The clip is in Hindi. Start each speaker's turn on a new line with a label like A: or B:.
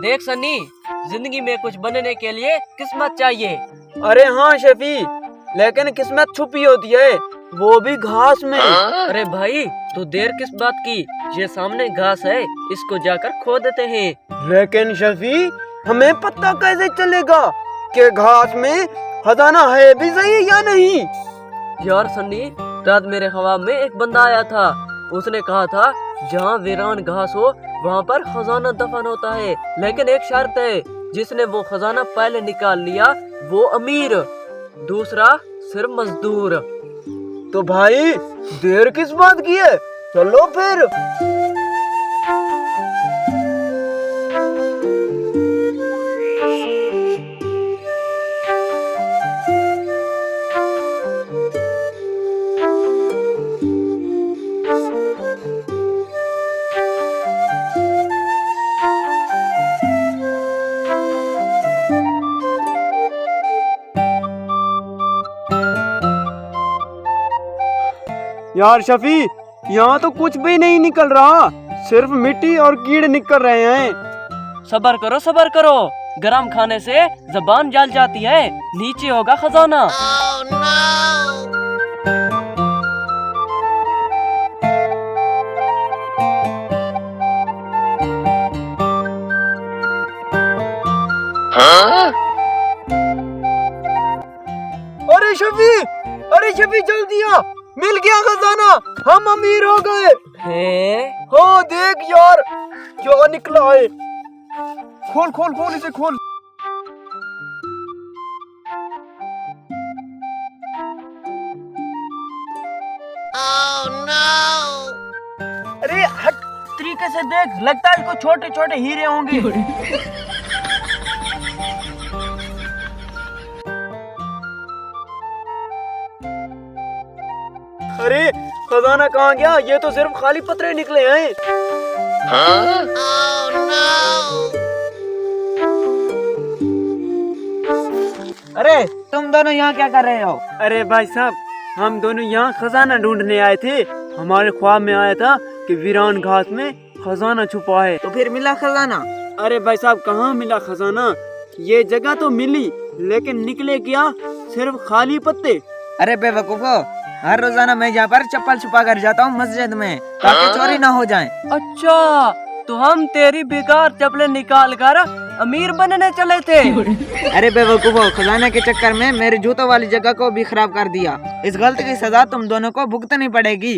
A: देख सन्नी, जिंदगी में कुछ बनने के लिए किस्मत चाहिए।
B: अरे हाँ शफी, लेकिन किस्मत छुपी होती है, वो भी घास में।
A: अरे भाई, तो देर किस बात की, ये सामने घास है, इसको जाकर खो देते हैं।
B: लेकिन शफी, हमें पता कैसे चलेगा कि घास में खजाना है भी सही या नहीं?
A: यार सन्नी, रात मेरे ख्वाब में एक बंदा आया था। उसने कहा था जहाँ वीरान घास हो वहाँ पर खजाना दफन होता है, लेकिन एक शर्त है, जिसने वो खजाना पहले निकाल लिया वो अमीर, दूसरा सिर्फ मजदूर।
B: तो भाई देर किस बात की है, चलो फिर। यार शफी, यहाँ तो कुछ भी नहीं निकल रहा, सिर्फ मिट्टी और कीड़े निकल रहे हैं।
A: सबर करो, गरम खाने से जबान जल जाती है, नीचे होगा खजाना।
B: अरे शफी जल्दी आ, मिल गया खजाना, हम अमीर हो गए। हो देख यार क्या निकला है, खोल खोल खोल इसे खोल। अरे हट तरीके से देख, लगता है इसको छोटे छोटे हीरे होंगे। अरे खजाना कहाँ गया, ये तो सिर्फ खाली पत्थर निकले हैं। अरे तुम दोनों यहाँ क्या कर रहे हो? अरे भाई साहब, हम दोनों यहाँ खजाना ढूंढने आए थे। हमारे ख्वाब में आया था कि वीरान घास में खजाना छुपा है।
C: तो फिर मिला खजाना?
B: अरे भाई साहब, कहाँ मिला खजाना, ये जगह तो मिली, लेकिन निकले क्या, सिर्फ खाली पत्ते।
C: अरे बेवकूफो, हर रोजाना मैं यहाँ पर चप्पल छुपा कर जाता हूँ मस्जिद में, ताकि चोरी ना हो जाए।
A: अच्छा, तो हम तेरी बेकार चप्पलें निकाल कर अमीर बनने चले थे।
C: अरे बेवकूफो, खजाने के चक्कर में मेरे जूतों वाली जगह को भी खराब कर दिया। इस गलती की सजा तुम दोनों को भुगतनी पड़ेगी।